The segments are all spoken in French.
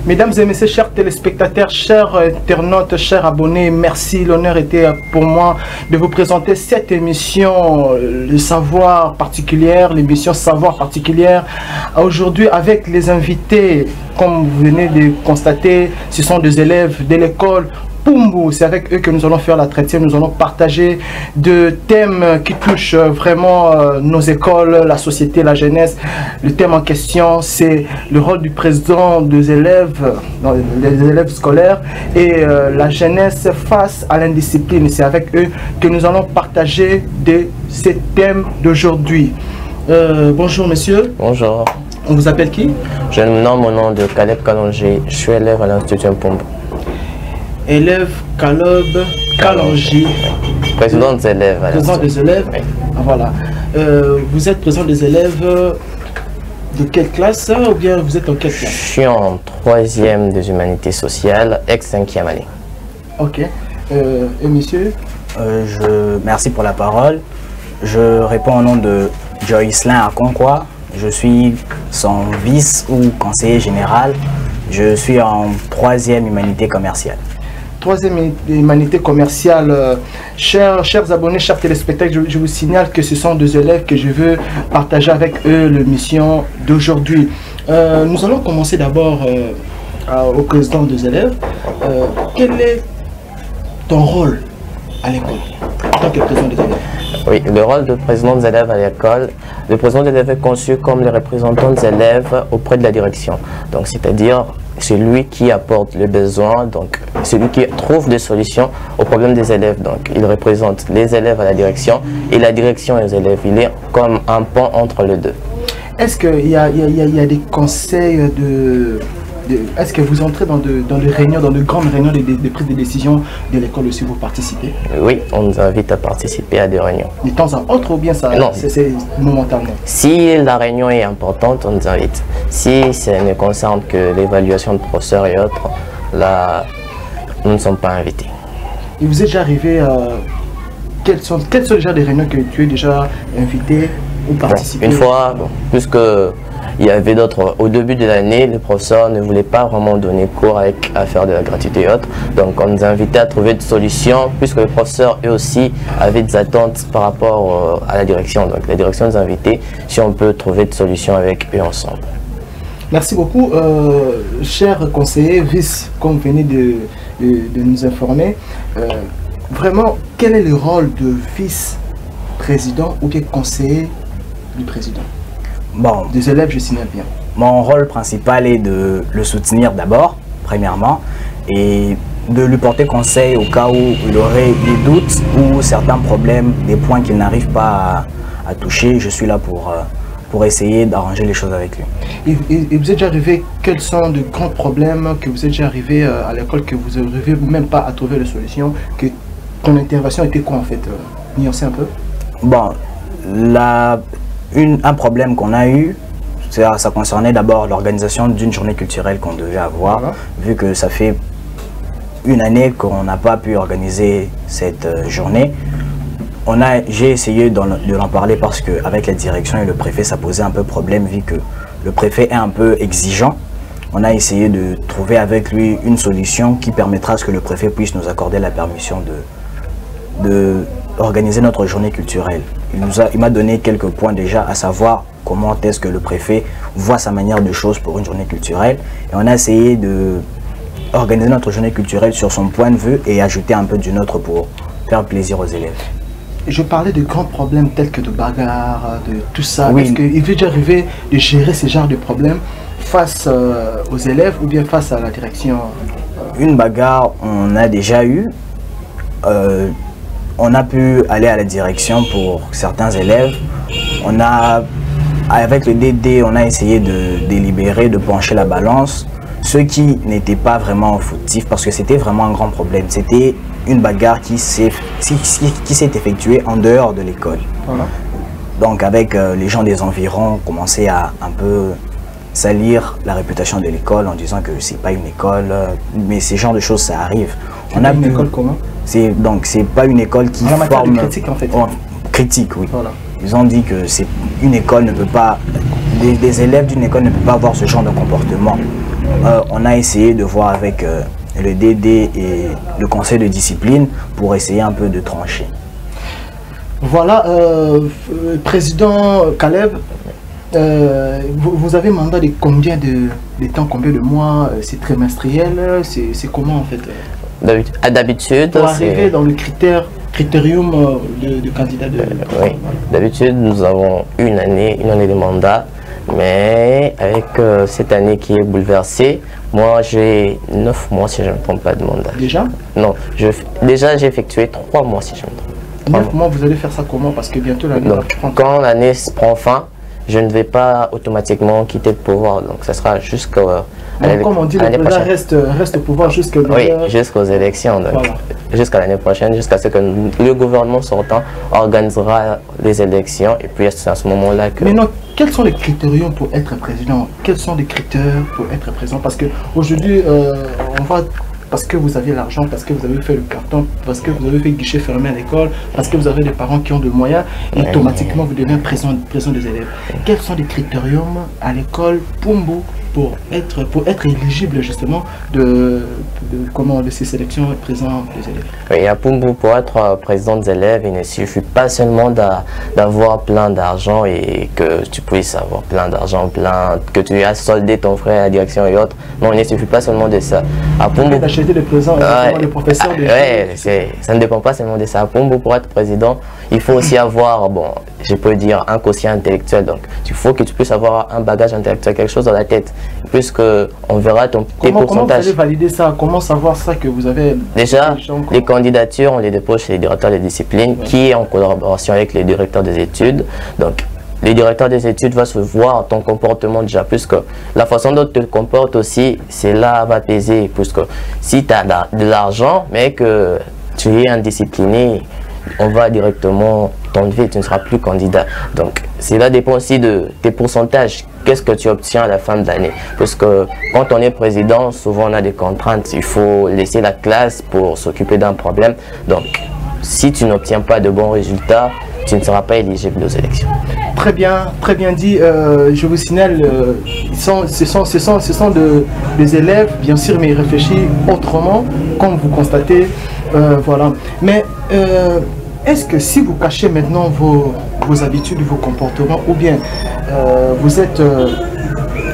Mesdames et messieurs, chers téléspectateurs, chers internautes, chers abonnés, merci. L'honneur était pour moi de vous présenter cette émission, le savoir particulière, l'émission savoir particulière. Aujourd'hui, avec les invités, comme vous venez de constater, ce sont des élèves de l'école Pumbu. C'est avec eux que nous allons faire la traité. Nous allons partager des thèmes qui touchent vraiment nos écoles, la société, la jeunesse. Le thème en question, c'est le rôle du président des élèves, les élèves scolaires et la jeunesse face à l'indiscipline. C'est avec eux que nous allons partager ces thèmes d'aujourd'hui. Bonjour monsieur. Bonjour. On vous appelle qui? Je me nomme au nom de Caleb Kalonji. Je suis élève à l'Institut Pumbu. Élève Caleb Kalonji. Président des élèves. Président des élèves. Oui. Voilà. Vous êtes président des élèves de quelle classe ou bien vous êtes en quelle classe? Je suis en 3e des humanités sociales, ex-5e année. Ok. Et monsieur? Merci pour la parole. Je réponds au nom de Joycelyn Akonkwa. Je suis son vice ou conseiller général. Je suis en 3e humanité commerciale. 3e humanité commerciale. Chers abonnés, chers téléspectateurs, je vous signale que ce sont deux élèves que je veux partager avec eux l'émission d'aujourd'hui. Nous allons commencer d'abord au président des élèves. Quel est ton rôle à l'école en tant que président des élèves? Oui, le rôle de président des élèves à l'école, le président des élèves est conçu comme le représentant des élèves auprès de la direction. Donc, c'est-à-dire celui qui apporte le besoin, donc celui qui trouve des solutions aux problèmes des élèves. Donc, il représente les élèves à la direction et la direction aux élèves. Il est comme un pont entre les deux. Est-ce qu'il y a des conseils est-ce que vous entrez dans des réunions, dans de grandes réunions de prise de décision de l'école aussi, vous participez? Oui, on nous invite à participer à des réunions. De temps en autre ou bien ça c'est momentanément? Si la réunion est importante, on nous invite. Si ça ne concerne que l'évaluation de professeurs et autres, là, nous ne sommes pas invités. Et vous êtes déjà arrivé quels sont les genres de réunions que tu es déjà invité ou participé? Une fois, puisque il y avait d'autres. Au début de l'année, les professeurs ne voulaient pas vraiment donner cours avec affaire de la gratuité et autres. Donc on nous invitait à trouver des solutions, puisque les professeurs eux aussi avaient des attentes par rapport à la direction. Donc la direction nous invitait si on peut trouver des solutions avec eux ensemble. Merci beaucoup, cher conseiller, vice, comme vous venez de nous informer. Vraiment, quel est le rôle de vice-président ou bien conseiller du président? Bon, des élèves, je signale bien. Mon rôle principal est de le soutenir d'abord, premièrement, et de lui porter conseil au cas où il aurait des doutes ou certains problèmes, des points qu'il n'arrive pas à toucher. Je suis là pour essayer d'arranger les choses avec lui. Et vous êtes déjà arrivé, quels sont de grands problèmes que vous êtes déjà arrivé à l'école, que vous n'arrivez même pas à trouver de solution, que ton intervention était quoi en fait? Nuancer un peu? Bon, un problème qu'on a eu, ça concernait d'abord l'organisation d'une journée culturelle qu'on devait avoir, voilà. Vu que ça fait une année qu'on n'a pas pu organiser cette journée. J'ai essayé de l'en parler parce qu'avec la direction et le préfet, ça posait un peu problème vu que le préfet est un peu exigeant. On a essayé de trouver avec lui une solution qui permettra à ce que le préfet puisse nous accorder la permission d'organiser notre journée culturelle. Il m'a donné quelques points déjà, à savoir comment est-ce que le préfet voit sa manière de choses pour une journée culturelle. Et on a essayé d'organiser notre journée culturelle sur son point de vue et ajouter un peu du nôtre pour faire plaisir aux élèves. Je parlais de grands problèmes tels que de bagarres, de tout ça. Oui. Est-ce qu'il est déjà arrivé de gérer ce genre de problèmes face aux élèves ou bien face à la direction? Une bagarre, on a déjà eu. On a pu aller à la direction pour certains élèves. Avec le DD, on a essayé de délibérer, de pencher la balance. Ce qui n'était pas vraiment fautif parce que c'était vraiment un grand problème. C'était une bagarre qui s'est effectuée en dehors de l'école. Voilà. Donc avec les gens des environs, on commençait à un peu salir la réputation de l'école en disant que c'est pas une école. Mais ces genres de choses, ça arrive. On a une école comment? Donc c'est pas une école qui forme... critique en fait. Critique, oui. Voilà. Ils ont dit que une école ne peut pas... Des élèves d'une école ne peuvent pas avoir ce genre de comportement. on a essayé de voir avec le DD et le conseil de discipline pour essayer un peu de trancher. Voilà, président Caleb, vous avez mandat de combien de temps, combien de mois? C'est trimestriel? C'est comment en fait? D'habitude, pour arriver dans le critérium de candidat de... Oui, d'habitude nous avons une année de mandat, mais avec cette année qui est bouleversée, moi j'ai 9 mois si je ne me trompe pas de mandat. Déjà? Non, déjà j'ai effectué 3 mois si je me trompe. 9 mois, vous allez faire ça comment? Parce que bientôt l'année va prendre. Quand l'année prend fin, je ne vais pas automatiquement quitter le pouvoir, donc ça sera jusqu'à... Comme on dit, le président reste au pouvoir jusqu'aux élections. Voilà. Jusqu'à l'année prochaine, jusqu'à ce que le gouvernement sortant organisera les élections. Et puis c'est à ce moment-là que... Maintenant, quels sont les critères pour être président? Quels sont les critères pour être président? Parce qu'aujourd'hui, on va... Parce que vous avez l'argent, parce que vous avez fait le carton, parce que vous avez fait guichet fermé à l'école, parce que vous avez des parents qui ont de moyens, et automatiquement vous devenez président des élèves. Quels sont les critériums à l'école Pumbu pour être éligible justement de ces sélections président des élèves? Oui, à Pumbu, pour être président des élèves, il ne suffit pas seulement d'avoir plein d'argent et que tu puisses avoir plein d'argent, que tu aies soldé ton frère à la direction et autres. Non, il ne suffit pas seulement de ça. À Pumbu, d'acheter des présents, les professeurs. Ça ne dépend pas seulement de ça. À Pumbu, pour être président, il faut aussi avoir, bon, je peux dire, un quotient intellectuel. Donc, il faut que tu puisses avoir un bagage intellectuel, quelque chose dans la tête, puisque on verra tes pourcentages. Comment vous allez valider ça? Comment savoir ça que vous avez... Déjà, les candidatures, on les dépose chez les directeurs de discipline, qui est en collaboration avec les directeurs des études. Donc, les directeurs des études vont se voir ton comportement déjà, puisque la façon dont tu te comportes aussi, c'est là va peser, puisque si tu as de l'argent, mais que tu es indiscipliné, on va directement t'enlever, tu ne seras plus candidat. Donc, cela dépend aussi de tes pourcentages. Qu'est-ce que tu obtiens à la fin de l'année? Parce que quand on est président, souvent on a des contraintes. Il faut laisser la classe pour s'occuper d'un problème. Donc, si tu n'obtiens pas de bons résultats, tu ne seras pas éligible aux élections. Très bien dit. Je vous signale, ce sont des élèves, bien sûr, mais ils réfléchissent autrement, comme vous constatez. Voilà. Mais est-ce que si vous cachez maintenant vos habitudes, vos comportements, ou bien vous êtes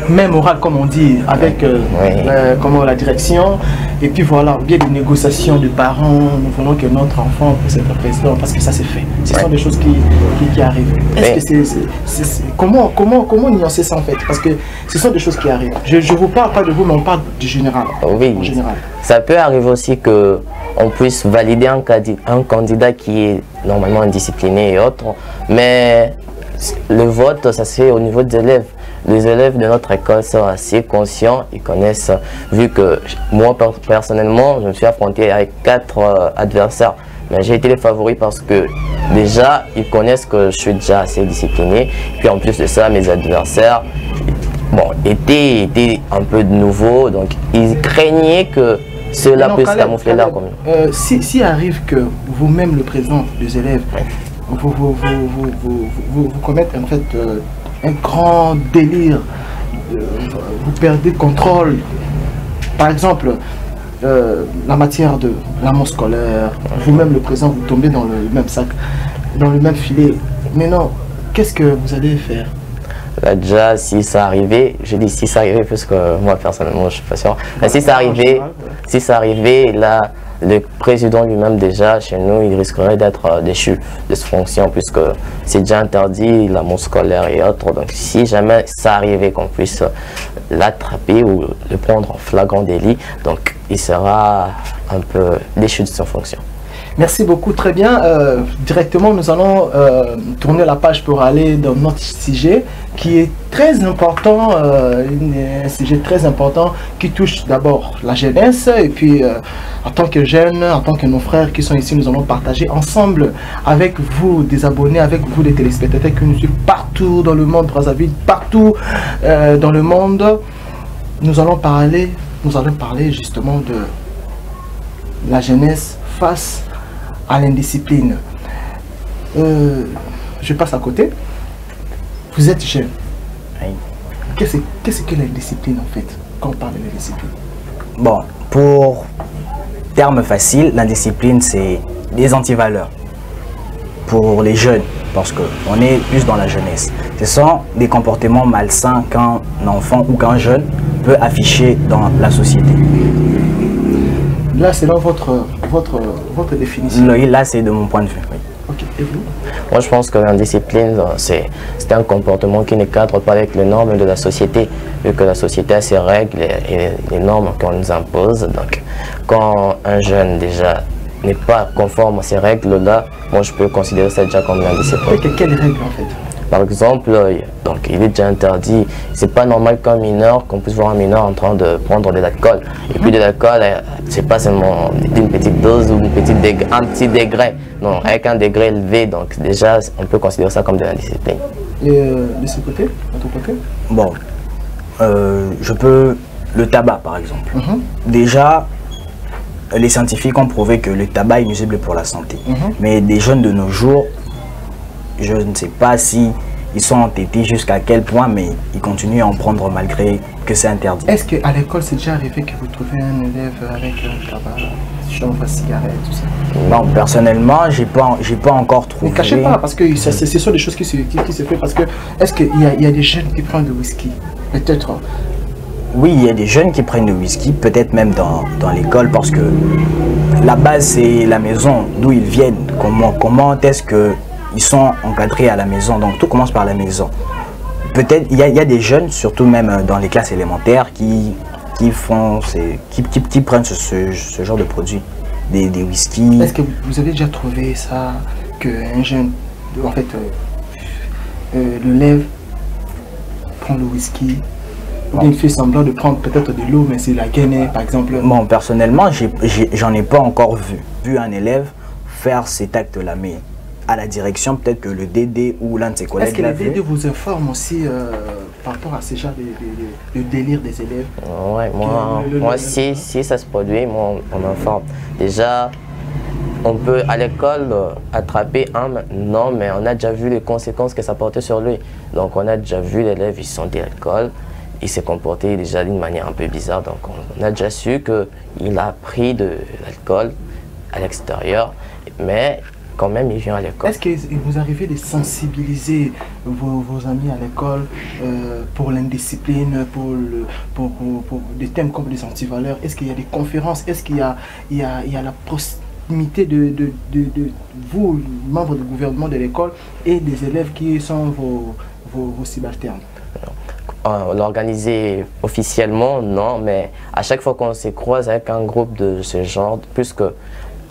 même oral, comme on dit, avec la direction, et puis voilà, bien des négociations de parents, nous voulons que notre enfant puisse être président, parce que ça c'est fait. Ce sont des choses qui arrivent. Est-ce que comment nuancer ça en fait? Parce que ce sont des choses qui arrivent. Je ne vous parle pas de vous, mais on parle du général. Oui, en général. Ça peut arriver aussi qu'on puisse valider un candidat qui est normalement indiscipliné et autres, mais le vote, ça se fait au niveau des élèves. Les élèves de notre école sont assez conscients, ils connaissent, vu que moi personnellement, je me suis affronté avec 4 adversaires. Mais j'ai été le favori parce que déjà, ils connaissent que je suis déjà assez discipliné. Puis en plus de ça, mes adversaires étaient un peu de nouveau, donc ils craignaient que cela puisse camoufler leur commune. Si arrive que vous-même, le président des élèves, vous commettez en fait un grand délire, vous perdez contrôle, par exemple la matière de l'amour scolaire, vous-même le président, vous tombez dans le même sac, dans le même filet. Mais non, qu'est-ce que vous allez faire? Là, déjà, si ça arrivait, je dis si ça arrivait parce que moi personnellement je suis pas sûr, mais si ça arrivait, là le président lui-même déjà chez nous il risquerait d'être déchu de ses fonctions, puisque c'est déjà interdit l'amour scolaire et autres. Donc si jamais ça arrivait qu'on puisse l'attraper ou le prendre en flagrant délit, donc il sera un peu déchu de ses fonctions. Merci beaucoup, très bien. Directement, nous allons tourner la page pour aller dans notre sujet qui est très important, un sujet très important qui touche d'abord la jeunesse et puis en tant que jeunes, en tant que nos frères qui sont ici, nous allons partager ensemble avec vous, des abonnés, avec vous, des téléspectateurs qui nous suivent partout dans le monde, Brazzaville, partout dans le monde. Nous allons parler justement de la jeunesse face à l'indiscipline. Je passe à côté. Vous êtes jeune. Oui. Qu'est-ce que l'indiscipline en fait, quand on parle de l'indiscipline? Bon, pour terme facile, l'indiscipline c'est des antivaleurs pour les jeunes, parce qu'on est plus dans la jeunesse. Ce sont des comportements malsains qu'un enfant ou qu'un jeune peut afficher dans la société. Là, c'est dans votre définition. Là, c'est de mon point de vue. Oui. Ok, et vous? Moi, je pense que l'indiscipline, c'est un comportement qui ne cadre pas avec les normes de la société, vu que la société a ses règles et les normes qu'on nous impose. Donc, quand un jeune déjà n'est pas conforme à ces règles-là, moi, je peux considérer ça déjà comme l'indiscipline. Quelles règles en fait? Par exemple, donc, il est déjà interdit, c'est pas normal qu'un mineur, qu'on puisse voir un mineur en train de prendre de l'alcool. Et puis de l'alcool, c'est pas seulement une petite dose ou un petit degré, non, avec un degré élevé, donc déjà on peut considérer ça comme de l'indiscipline. Et de ce côté, de ton côté? Bon, le tabac par exemple. Déjà, les scientifiques ont prouvé que le tabac est nuisible pour la santé. Mais des jeunes de nos jours, je ne sais pas si ils sont entêtés jusqu'à quel point, mais ils continuent à en prendre malgré que c'est interdit. Est-ce qu'à l'école, c'est déjà arrivé que vous trouvez un élève avec un tabac, chauffe, cigarette, tout ça? Non, personnellement, j'ai pas encore trouvé. Ne cachez pas, parce que ce sont des choses qui se font. Parce que, est-ce qu'il y a des jeunes qui prennent du whisky? Peut-être. Oui, il y a des jeunes qui prennent du whisky, peut-être même dans l'école, parce que la base, c'est la maison, d'où ils viennent. Comment est-ce que ils sont encadrés à la maison, donc tout commence par la maison. Peut-être il y a des jeunes, surtout même dans les classes élémentaires, qui prennent ce genre de produits, des whisky. Est-ce que vous avez déjà trouvé ça, qu'un jeune, en fait, l'élève prend le whisky, ou bien il fait semblant de prendre peut-être de l'eau, mais c'est la Guinée par exemple? Bon, personnellement, j'en ai pas encore vu un élève faire cet acte-là, mais à la direction, peut-être que le DD ou l'un de ses collègues. Est-ce que le DD vous informe aussi par rapport à ce genre de délire des élèves? Ouais, moi si ça se produit, moi, on m'informe. Déjà, on peut à l'école attraper un, non, mais on a déjà vu les conséquences que ça portait sur lui. Donc on a déjà vu l'élève, il sortait de l'école, il s'est comporté déjà d'une manière un peu bizarre. Donc on a déjà su qu'il a pris de l'alcool à l'extérieur, mais quand même il vient à l'école. Est-ce que vous arrivez de sensibiliser vos amis à l'école pour l'indiscipline, pour des thèmes comme les antivaleurs? Est-ce qu'il y a des conférences? Est-ce qu'il y a la proximité de vous, membres du gouvernement de l'école, et des élèves qui sont vos subalternes? L'organiser officiellement, non, mais à chaque fois qu'on se croise avec un groupe de ce genre, puisque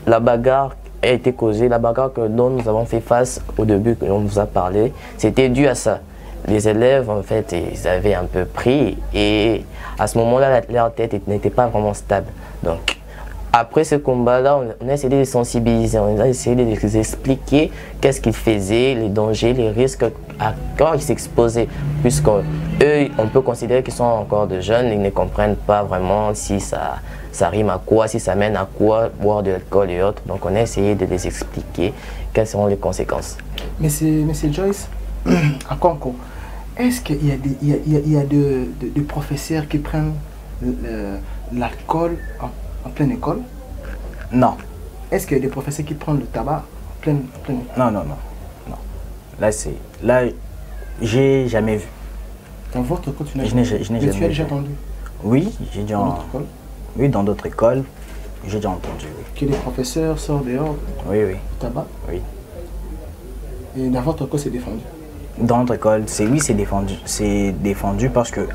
la bagarre a été causée, la bagarre dont nous avons fait face au début, que l'on nous a parlé, c'était dû à ça. Les élèves, en fait, ils avaient un peu pris, et à ce moment-là, leur tête n'était pas vraiment stable. Donc, après ce combat-là, on a essayé de les sensibiliser, on a essayé de les expliquer qu'est-ce qu'ils faisaient, les dangers, les risques, à quoi ils s'exposaient, puisque eux, on peut considérer qu'ils sont encore de jeunes, ils ne comprennent pas vraiment si ça rime à quoi, si ça mène à quoi, boire de l'alcool et autres. Donc on a essayé de les expliquer quelles seront les conséquences. Monsieur Joyce, à Conco, est-ce qu'il y a des professeurs qui prennent l'alcool en pleine école? Non. Est-ce qu'il y a des professeurs qui prennent le tabac en pleine école? Non. Là, j'ai jamais vu. Dans votre école, tu n'as jamais vu. Tu as déjà entendu? Oui, j'ai déjà entendu. Dans d'autres écoles? Oui, dans d'autres écoles, j'ai déjà entendu. Oui. Que les professeurs sortent dehors? Oui. Du tabac? Oui. Et dans votre école, c'est défendu? Dans notre école, c'est défendu. C'est défendu parce que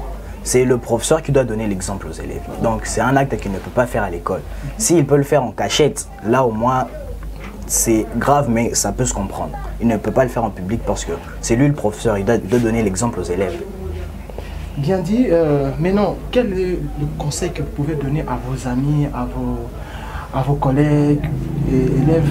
c'est le professeur qui doit donner l'exemple aux élèves. Donc c'est un acte qu'il ne peut pas faire à l'école. S'il peut le faire en cachette, là au moins c'est grave, mais ça peut se comprendre. Il ne peut pas le faire en public parce que c'est lui le professeur, il doit donner l'exemple aux élèves. Bien dit, mais non, quel est le conseil que vous pouvez donner à vos amis, à vos collègues et élèves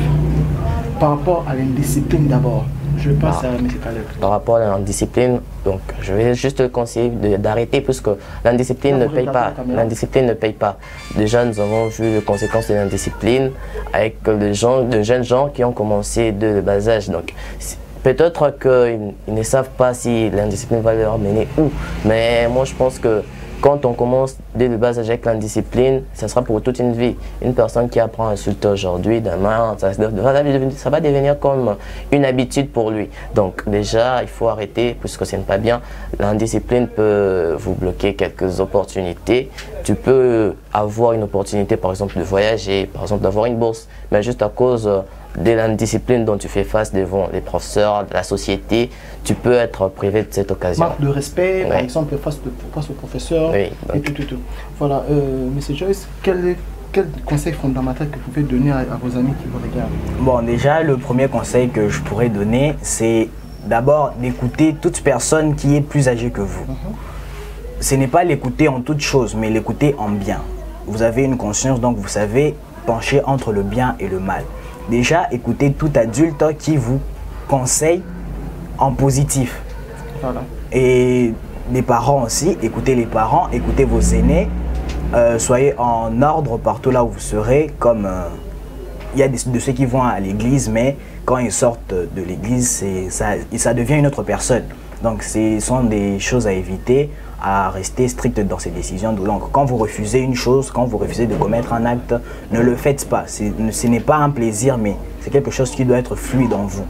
par rapport à l'indiscipline d'abord? Je passe à M. Caleb. Par rapport à l'indiscipline, donc je vais juste te conseiller d'arrêter puisque l'indiscipline ne paye pas. L'indiscipline ne paye pas. Déjà, nous avons vu les conséquences de l'indiscipline avec de jeunes gens qui ont commencé de bas âge. Donc, Peut-être qu'ils ne savent pas si l'indiscipline va leur mener où, mais moi je pense que quand on commence dès le bas âge avec l'indiscipline, ça sera pour toute une vie. Une personne qui apprend à insulter aujourd'hui, demain, ça va devenir comme une habitude pour lui. Donc déjà, il faut arrêter puisque ce n'est pas bien. L'indiscipline peut vous bloquer quelques opportunités. Tu peux avoir une opportunité par exemple de voyager, par exemple d'avoir une bourse, mais juste à cause de l'indiscipline dont tu fais face devant les professeurs, la société, tu peux être privé de cette occasion. Manque de respect, par exemple, face au professeur, et tout. Voilà, M. Joyce, quel conseil fondamental que vous pouvez donner à vos amis qui vous regardent? Bon, déjà, le premier conseil que je pourrais donner, c'est d'abord d'écouter toute personne qui est plus âgée que vous. Ce n'est pas l'écouter en toute chose, mais l'écouter en bien. Vous avez une conscience, donc vous savez pencher entre le bien et le mal. Déjà, écoutez tout adulte qui vous conseille en positif. Voilà. Et les parents aussi, écoutez les parents, écoutez vos aînés, soyez en ordre partout là où vous serez, comme il y a de ceux qui vont à l'église, mais quand ils sortent de l'église, ça devient une autre personne. Donc ce sont des choses à éviter, à rester strict dans ces décisions. Donc quand vous refusez une chose, quand vous refusez de commettre un acte, ne le faites pas. Ce n'est pas un plaisir, mais c'est quelque chose qui doit être fluide en vous.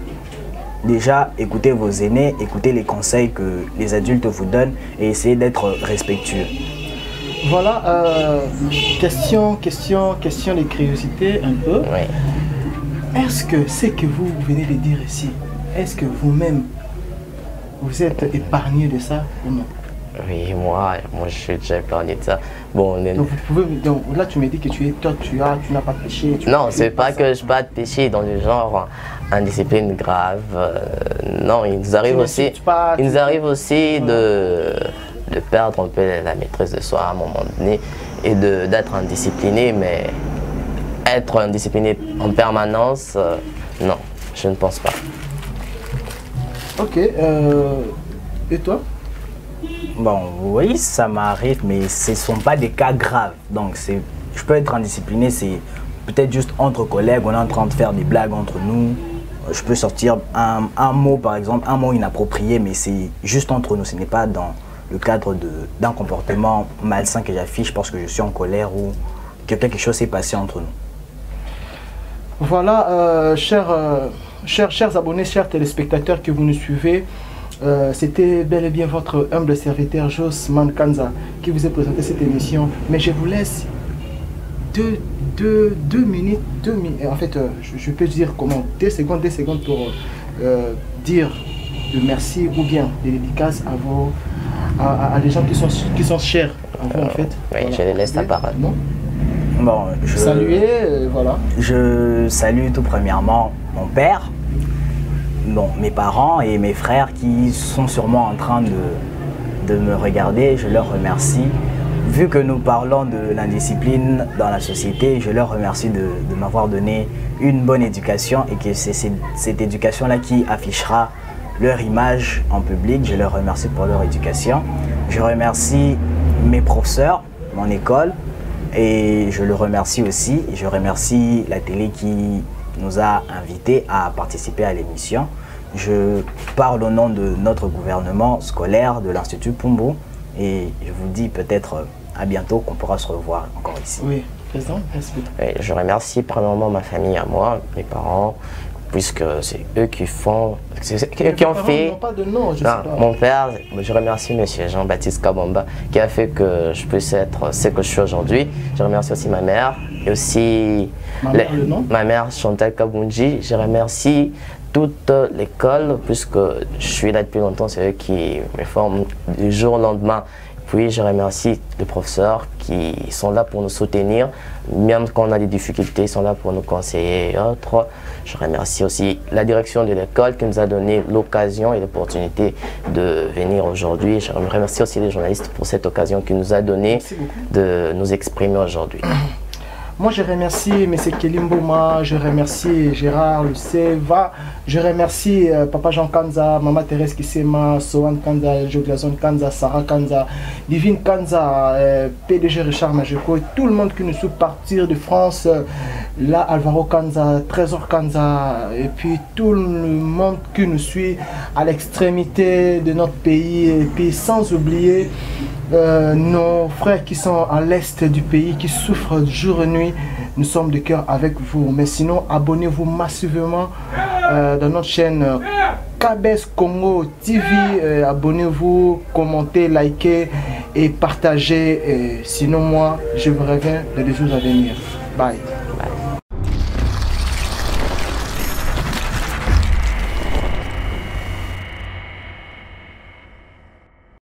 Déjà, écoutez vos aînés, écoutez les conseils que les adultes vous donnent et essayez d'être respectueux. Voilà, question de curiosité un peu. Oui. Est-ce que ce que vous venez de dire ici, est-ce que vous-même, vous êtes épargné de ça ou non? Oui, moi je suis déjà épargné de ça. Bon, donc là tu me dis que tu n'as pas péché. Non, c'est pas que je pas de péché dans le genre indiscipline grave. Non, il nous arrive aussi de perdre un peu la maîtrise de soi à un moment donné et d'être indiscipliné, mais être indiscipliné en permanence, non, je ne pense pas. Ok, et toi? Bon, oui, ça m'arrive, mais ce ne sont pas des cas graves. Donc, je peux être indiscipliné, c'est peut-être juste entre collègues, on est en train de faire des blagues entre nous. Je peux sortir un mot, par exemple, un mot inapproprié, mais c'est juste entre nous. Ce n'est pas dans le cadre d'un comportement malsain que j'affiche parce que je suis en colère ou que quelque chose s'est passé entre nous. Voilà, chers abonnés, chers téléspectateurs que vous nous suivez, c'était bel et bien votre humble serviteur Josman Kanza qui vous a présenté cette émission. Mais je vous laisse deux minutes, en fait, je peux dire comment, 2 secondes pour dire de merci ou bien des dédicaces à des gens qui sont chers à vous en fait. Oui, voilà. Je les laisse la parole. Bon, voilà. Je salue tout premièrement mon père, mes parents et mes frères qui sont sûrement en train de me regarder. Je leur remercie. Vu que nous parlons de l'indiscipline dans la société, je leur remercie de m'avoir donné une bonne éducation et que c'est cette éducation-là qui affichera leur image en public. Je leur remercie pour leur éducation. Je remercie mes professeurs, mon école, et je le remercie aussi. Je remercie la télé qui nous a invités à participer à l'émission. Je parle au nom de notre gouvernement scolaire de l'Institut Pumbu et je vous dis peut-être à bientôt qu'on pourra se revoir encore ici. Oui, président, merci. Je remercie premièrement ma famille à moi, mes parents, puisque c'est eux qui font, qui ont fait. Pas de nom, je sais pas. Mon père, je remercie M. Jean-Baptiste Kabamba qui a fait que je puisse être ce que je suis aujourd'hui. Je remercie aussi ma mère et aussi ma mère Chantal Kabunji. Je remercie toute l'école puisque je suis là depuis longtemps, c'est eux qui me forment du jour au lendemain. Puis je remercie les professeurs qui sont là pour nous soutenir, même quand on a des difficultés, ils sont là pour nous conseiller et autres. Je remercie aussi la direction de l'école qui nous a donné l'occasion et l'opportunité de venir aujourd'hui. Je remercie aussi les journalistes pour cette occasion qui nous a donné de nous exprimer aujourd'hui. Moi, je remercie M. Kelimbouma, je remercie Gérard Luceva, je remercie Papa Jean Kanza, Maman Thérèse Kissema, Sohan Kanza, Joglazon Kanza, Sarah Kanza, Divine Kanza, PDG Richard Majeko et tout le monde qui nous suit partir de France, là Alvaro Kanza, Trésor Kanza, et puis tout le monde qui nous suit à l'extrémité de notre pays, et puis sans oublier nos frères qui sont à l'est du pays, qui souffrent jour et nuit. Nous sommes de cœur avec vous. Mais sinon, abonnez-vous massivement dans notre chaîne KBS Congo TV. Abonnez-vous, commentez, likez et partagez. Et sinon, moi, je vous reviens dans les jours à venir. Bye.